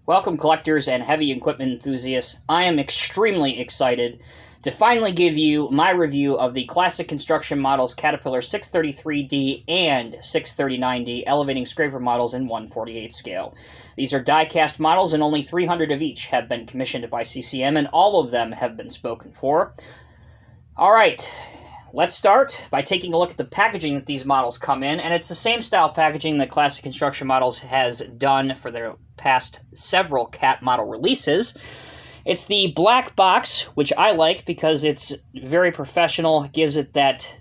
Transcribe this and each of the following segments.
Welcome, collectors and heavy equipment enthusiasts. I am extremely excited to finally give you my review of the Classic Construction Models Caterpillar 633D and 639D elevating scraper models in 1/48 scale. These are die-cast models, and only 300 of each have been commissioned by CCM, and all of them have been spoken for. Alright, let's start by taking a look at the packaging that these models come in, and it's the same style packaging that Classic Construction Models has done for their past several CAT model releases. It's the black box, which I like because it's very professional, gives it that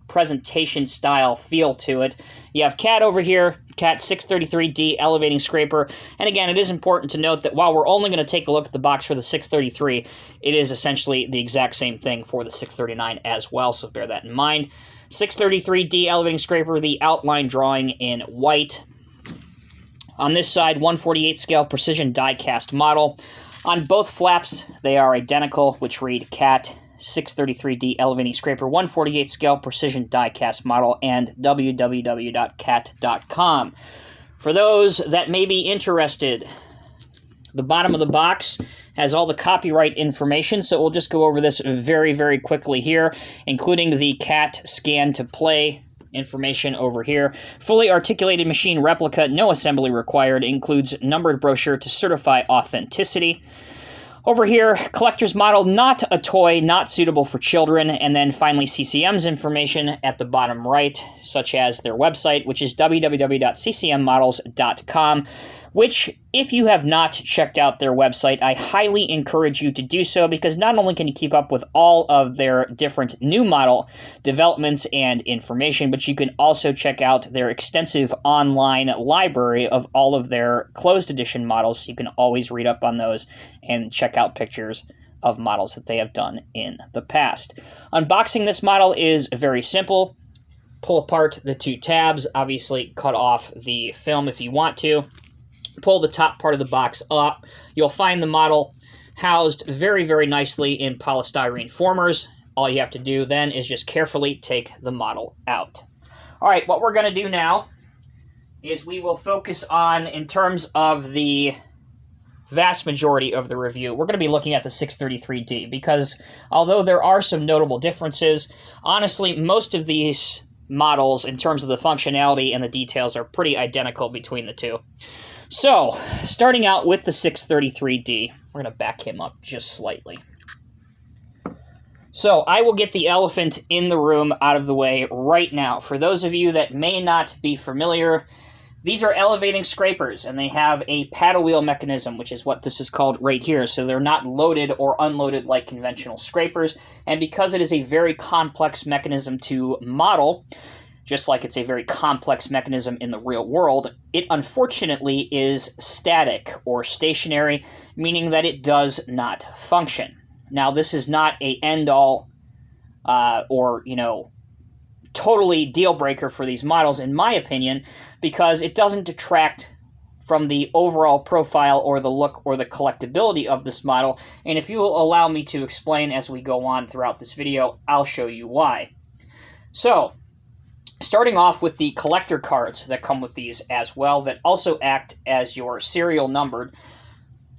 presentation style feel to it. You have CAT over here, CAT 633D elevating scraper, and again, it is important to note that while we're only going to take a look at the box for the 633, it is essentially the exact same thing for the 639 as well, so bear that in mind. 633D elevating scraper, the outline drawing in white. On this side, 1/48 scale precision die-cast model. On both flaps, they are identical, which read CAT 633D elevating scraper 1/48 scale precision die-cast model and www.cat.com. For those that may be interested, the bottom of the box has all the copyright information, so we'll just go over this very, very quickly here, including the CAT scan to play information over here. Fully articulated machine replica, no assembly required, includes numbered brochure to certify authenticity. Over here, collector's model, not a toy, not suitable for children, and then finally CCM's information at the bottom right, such as their website, which is www.ccmmodels.com, which, if you have not checked out their website, I highly encourage you to do so, because not only can you keep up with all of their different new model developments and information, but you can also check out their extensive online library of all of their closed edition models. You can always read up on those and check out pictures of models that they have done in the past. Unboxing this model is very simple. Pull apart the two tabs, obviously cut off the film if you want to. Pull the top part of the box up. You'll find the model housed very, very nicely in polystyrene formers. All you have to do then is just carefully take the model out. All right, what we're going to do now is we will focus on, in terms of the vast majority of the review, we're going to be looking at the 633D, because although there are some notable differences, honestly, most of these models, in terms of the functionality and the details, are pretty identical between the two. So, starting out with the 633D, we're going to back him up just slightly. So, I will get the elephant in the room out of the way right now. For those of you that may not be familiar, these are elevating scrapers, and they have a paddle wheel mechanism, which is what this is called right here. So they're not loaded or unloaded like conventional scrapers, and because it is a very complex mechanism to model, just like it's a very complex mechanism in the real world, it unfortunately is static or stationary, meaning that it does not function. Now, this is not a end-all or, totally deal-breaker for these models, in my opinion, because it doesn't detract from the overall profile or the look or the collectability of this model. And if you will allow me to explain as we go on throughout this video, I'll show you why. So, starting off with the collector cards that come with these as well, that also act as your serial numbered.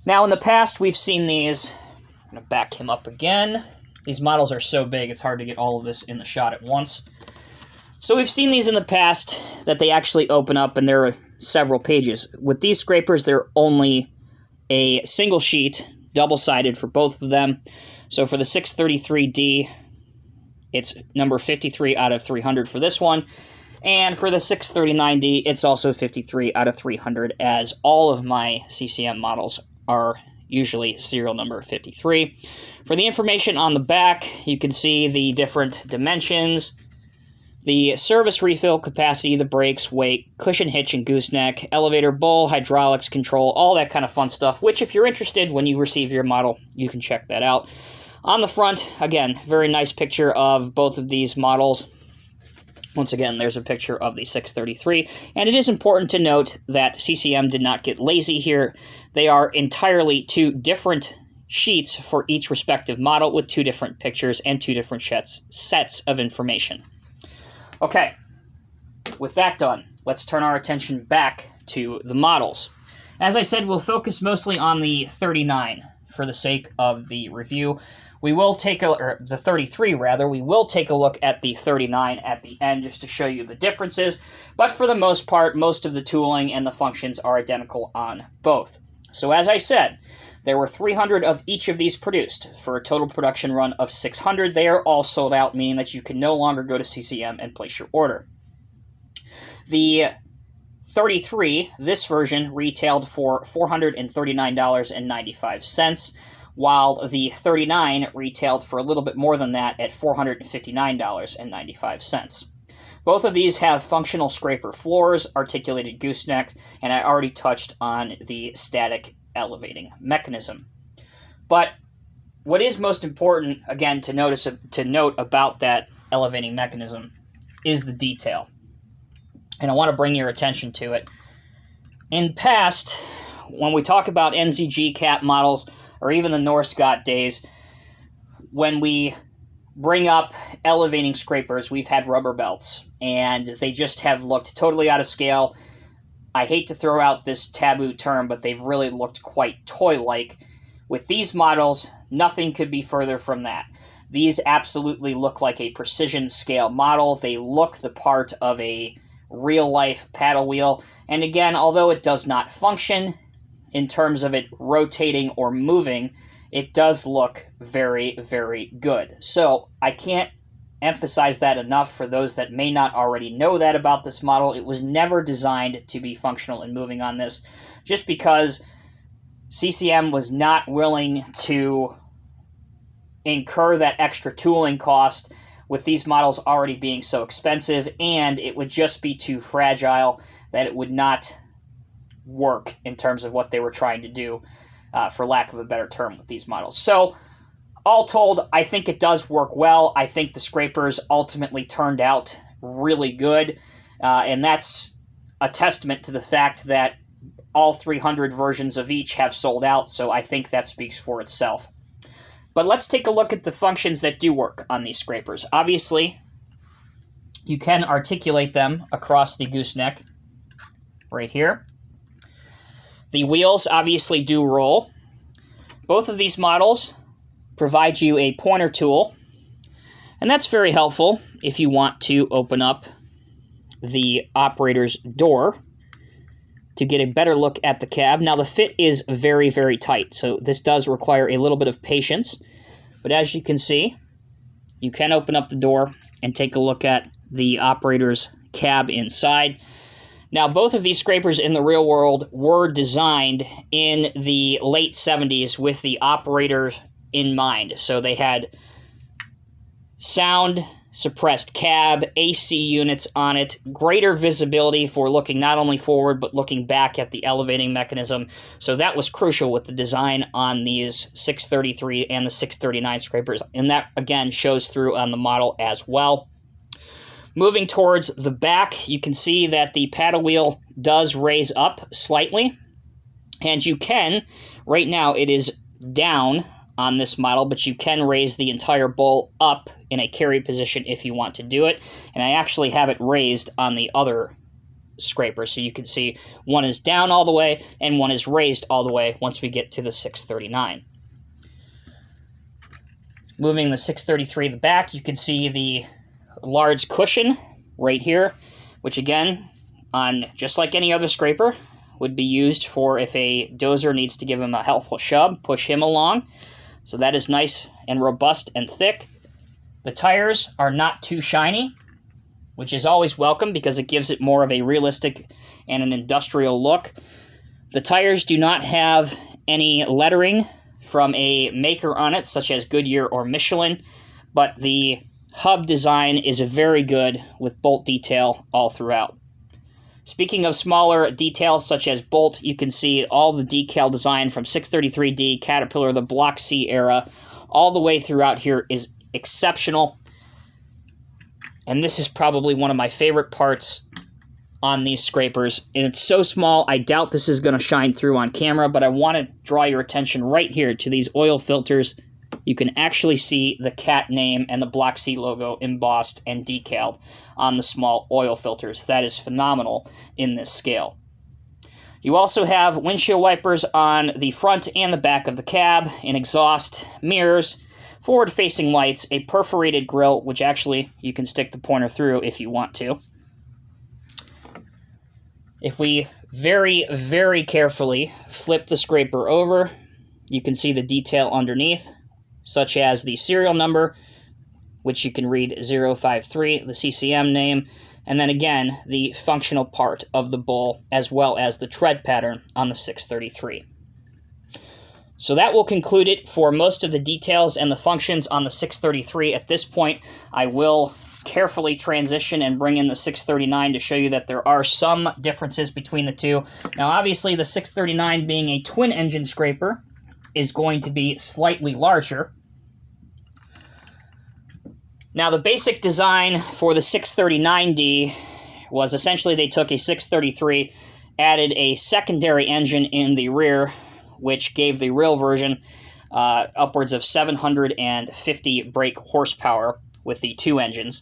Now, in the past, we've seen these. I'm going to back him up again. These models are so big, it's hard to get all of this in the shot at once. So we've seen these in the past, that they actually open up, and there are several pages. With these scrapers, they're only a single sheet, double-sided for both of them. So for the 633D, it's number 53 out of 300 for this one. And for the 639D, it's also 53 out of 300, as all of my CCM models are usually serial number 53. For the information on the back, you can see the different dimensions, the service refill capacity, the brakes, weight, cushion hitch and gooseneck, elevator bowl, hydraulics control, all that kind of fun stuff, which if you're interested when you receive your model, you can check that out. On the front, again, very nice picture of both of these models. Once again, there's a picture of the 633, and it is important to note that CCM did not get lazy here. They are entirely two different sheets for each respective model with two different pictures and two different sets of information. Okay, with that done, let's turn our attention back to the models. As I said, we'll focus mostly on the 39 for the sake of the review. We will take the 33 rather. We will take a look at the 39 at the end just to show you the differences. But for the most part, most of the tooling and the functions are identical on both. So as I said, there were 300 of each of these produced for a total production run of 600. They are all sold out, meaning that you can no longer go to CCM and place your order. The 33, this version, retailed for $439.95, while the 39 retailed for a little bit more than that at $459.95. Both of these have functional scraper floors, articulated gooseneck, and I already touched on the static elevating mechanism. But what is most important, again, to note about that elevating mechanism is the detail. And I want to bring your attention to it. In past, when we talk about NZG cat models, or even the Norscott days, when we bring up elevating scrapers, we've had rubber belts, and they just have looked totally out of scale. I hate to throw out this taboo term, but they've really looked quite toy-like. With these models, nothing could be further from that. These absolutely look like a precision scale model. They look the part of a real-life paddle wheel. And again, although it does not function in terms of it rotating or moving, it does look very, very good. So I can't emphasize that enough for those that may not already know that about this model. It was never designed to be functional and moving on this, just because CCM was not willing to incur that extra tooling cost with these models already being so expensive, and it would just be too fragile that it would not work in terms of what they were trying to do, for lack of a better term, with these models. So, all told, I think it does work well. I think the scrapers ultimately turned out really good, and that's a testament to the fact that all 300 versions of each have sold out, so I think that speaks for itself. But let's take a look at the functions that do work on these scrapers. Obviously, you can articulate them across the gooseneck right here. The wheels obviously do roll. Both of these models provide you a pointer tool, and that's very helpful if you want to open up the operator's door to get a better look at the cab. Now, the fit is very, very tight, so this does require a little bit of patience. But as you can see, you can open up the door and take a look at the operator's cab inside. Now, both of these scrapers in the real world were designed in the late 70s with the operator in mind. So they had sound suppressed cab, AC units on it, greater visibility for looking not only forward but looking back at the elevating mechanism. So that was crucial with the design on these 633 and the 639 scrapers, and that again shows through on the model as well. Moving towards the back, you can see that the paddle wheel does raise up slightly, and you can, right now it is down on this model, but you can raise the entire bowl up in a carry position if you want to do it. And I actually have it raised on the other scraper, so you can see one is down all the way and one is raised all the way once we get to the 639. Moving the 633 to the back, you can see the large cushion right here, which again, on just like any other scraper, would be used for if a dozer needs to give him a helpful shove, push him along. So that is nice and robust and thick. The tires are not too shiny, which is always welcome because it gives it more of a realistic and an industrial look. The tires do not have any lettering from a maker on it, such as Goodyear or Michelin, but the hub design is very good with bolt detail all throughout. Speaking of smaller details such as bolt, you can see all the decal design from 633D, Caterpillar, the Block C era, all the way throughout here is exceptional. And this is probably one of my favorite parts on these scrapers. And it's so small, I doubt this is going to shine through on camera, but I want to draw your attention right here to these oil filters. You can actually see the CAT name and the Block C logo embossed and decaled on the small oil filters. That is phenomenal in this scale. You also have windshield wipers on the front and the back of the cab, an exhaust, mirrors, forward-facing lights, a perforated grille, which actually you can stick the pointer through if you want to. If we very, very carefully flip the scraper over, you can see the detail underneath, such as the serial number, which you can read 053, the CCM name, and then again, the functional part of the bowl, as well as the tread pattern on the 633. So that will conclude it for most of the details and the functions on the 633. At this point, I will carefully transition and bring in the 639 to show you that there are some differences between the two. Now, obviously, the 639 being a twin-engine scraper is going to be slightly larger. Now, the basic design for the 639D was essentially they took a 633, added a secondary engine in the rear, which gave the real version upwards of 750 brake horsepower with the two engines.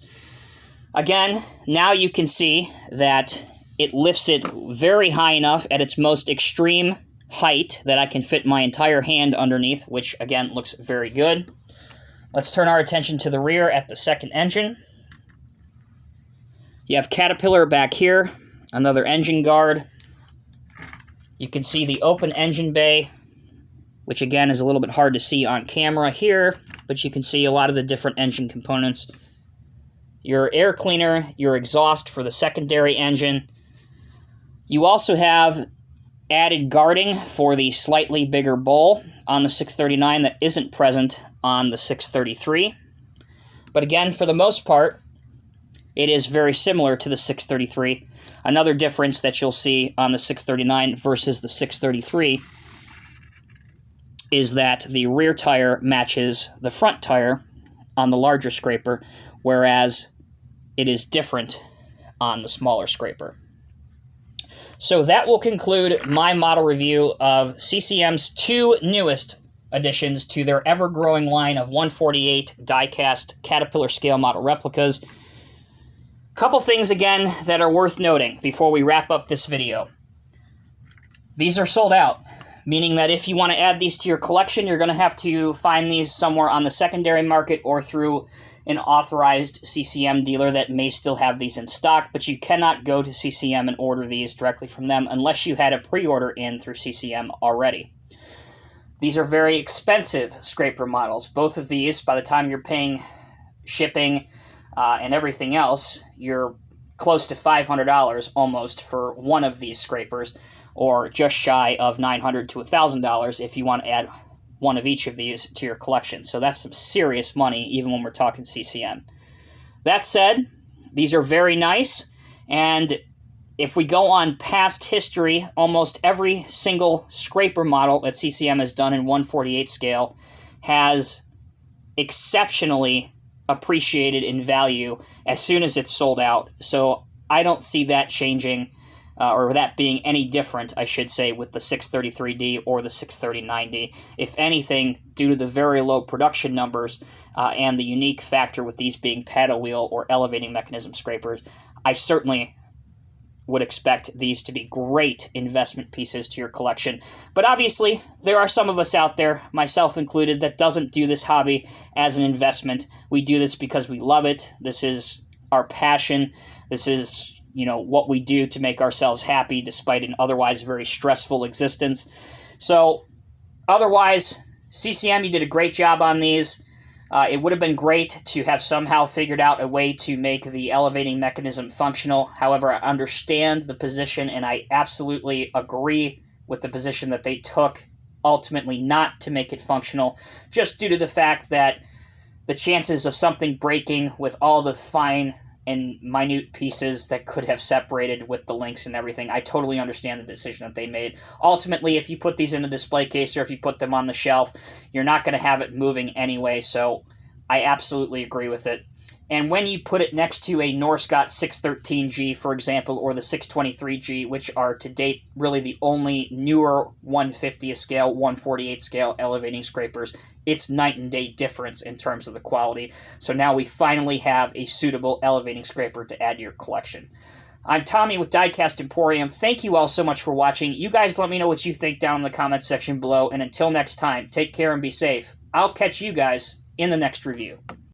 Again, now you can see that it lifts it very high enough at its most extreme height that I can fit my entire hand underneath, which again looks very good. Let's turn our attention to the rear at the second engine. You have Caterpillar back here, another engine guard. You can see the open engine bay, which again is a little bit hard to see on camera here, but you can see a lot of the different engine components. Your air cleaner, your exhaust for the secondary engine. You also have added guarding for the slightly bigger bowl on the 639 that isn't present on the 633. But again, for the most part, it is very similar to the 633. Another difference that you'll see on the 639 versus the 633 is that the rear tire matches the front tire on the larger scraper, whereas it is different on the smaller scraper. So that will conclude my model review of CCM's two newest additions to their ever-growing line of 148 die-cast Caterpillar scale model replicas. Couple things again that are worth noting before we wrap up this video. These are sold out, meaning that if you want to add these to your collection, you're going to have to find these somewhere on the secondary market or through an authorized CCM dealer that may still have these in stock, but you cannot go to CCM and order these directly from them unless you had a pre-order in through CCM already. These are very expensive scraper models. Both of these, by the time you're paying shipping and everything else, you're close to $500 almost for one of these scrapers, or just shy of $900 to $1,000 if you want to add one of each of these to your collection. So that's some serious money, even when we're talking CCM. That said, these are very nice, and if we go on past history, almost every single scraper model that CCM has done in 148 scale has exceptionally appreciated in value as soon as it's sold out. So I don't see that changing, or that being any different, I should say, with the 633D or the 639D. If anything, due to the very low production numbers and the unique factor with these being paddle wheel or elevating mechanism scrapers, I certainly would expect these to be great investment pieces to your collection. But obviously, there are some of us out there, myself included, that doesn't do this hobby as an investment. We do this because we love it. This is our passion. This is, what we do to make ourselves happy despite an otherwise very stressful existence. So, otherwise, CCM, you did a great job on these. It would have been great to have somehow figured out a way to make the elevating mechanism functional. However, I understand the position, and I absolutely agree with the position that they took, ultimately not to make it functional, just due to the fact that the chances of something breaking with all the fine and minute pieces that could have separated with the links and everything. I totally understand the decision that they made. Ultimately, if you put these in a display case or if you put them on the shelf, you're not going to have it moving anyway, so I absolutely agree with it. And when you put it next to a Norscot 613G, for example, or the 623G, which are to date really the only newer 150 scale, 148 scale elevating scrapers, it's night and day difference in terms of the quality. So now we finally have a suitable elevating scraper to add to your collection. I'm Tommy with Diecast Emporium. Thank you all so much for watching. You guys let me know what you think down in the comments section below, and until next time, take care and be safe. I'll catch you guys in the next review.